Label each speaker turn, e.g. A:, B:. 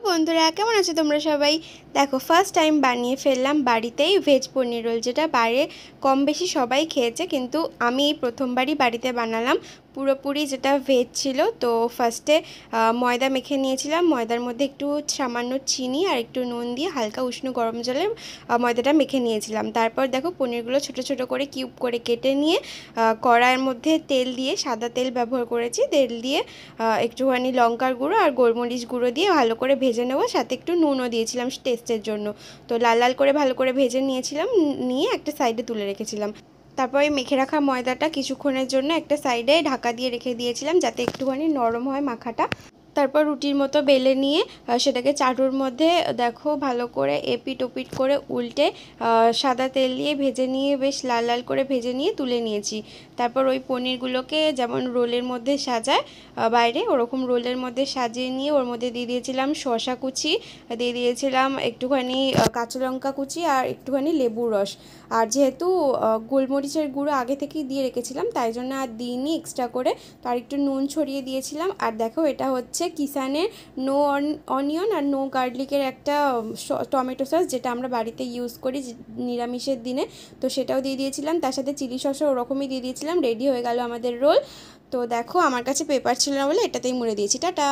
A: বন্ধুরা কেমন আছো তোমরা সবাই? দেখো ফার্স্ট টাইম বানিয়ে ফেললাম বাড়িতেই ভেজ পনির রোল, যেটা বাইরে কম বেশি সবাই খেয়েছে, কিন্তু আমি এই প্রথমবারই বাড়িতে বানালাম। পুরোপুরি যেটা ভেজ ছিল। তো ফার্স্টে ময়দা মেখে নিয়েছিলাম। ময়দার মধ্যে একটু সামান্য চিনি আর একটু নুন দিয়ে হালকা উষ্ণ গরম জলে ময়দাটা মেখে নিয়েছিলাম। তারপর দেখো পনিরগুলো ছোট ছোট করে কিউব করে কেটে নিয়ে কড়াইয়ের মধ্যে তেল দিয়ে, সাদা তেল ব্যবহার করেছি, তেল দিয়ে একটুখানি লঙ্কার গুঁড়ো আর গোলমরিচ গুঁড়ো দিয়ে ভালো করে ভেজে নেবো। সাথে একটু নুনও দিয়েছিলাম টেস্টের জন্য। তো লাল লাল করে ভালো করে ভেজে নিয়েছিলাম, নিয়ে একটা সাইডে তুলে রেখেছিলাম। তারপরে মেখে রাখা ময়দাটা কিছুক্ষণের জন্য একটা সাইডে ঢাকা দিয়ে রেখে দিয়েছিলাম, যাতে একটুখানি নরম হয় মাখাটা। তারপর রুটির মতো বেলে নিয়ে সেটাকে চাটুর মধ্যে দেখো ভালো করে এপিট ওপিট করে উল্টে সাদা তেল দিয়ে ভেজে নিয়ে, বেশ লাল লাল করে ভেজে নিয়ে তুলে নিয়েছি। তারপর ওই পনিরগুলোকে যেমন রোলের মধ্যে সাজায় বাইরে, ওরকম রোলের মধ্যে সাজিয়ে নিয়ে ওর মধ্যে দিয়ে দিয়েছিলাম শসা কুচি, দিয়ে দিয়েছিলাম একটুখানি কাঁচা লঙ্কা কুচি আর একটুখানি লেবুর রস। আর যেহেতু গোলমরিচের গুঁড়ো আগে থেকেই দিয়ে রেখেছিলাম, তাই জন্য আর দিইনি এক্সট্রা করে। তার একটু নুন ছড়িয়ে দিয়েছিলাম। আর দেখো এটা হচ্ছে কিষানের নো অনিয়ন আর নো গার্লিকের একটা টমেটো সস, যেটা আমরা বাড়িতে ইউজ করি নিরামিষের দিনে। তো সেটাও দিয়ে দিয়েছিলাম, তার সাথে চিলি সসও ওরকমই দিয়ে দিয়েছিলাম। রেডি হয়ে গেল আমাদের রোল। তো দেখো আমার কাছে পেপার ছিল না বলে এটাতেই মুড়ে দিয়েছি। টাটা।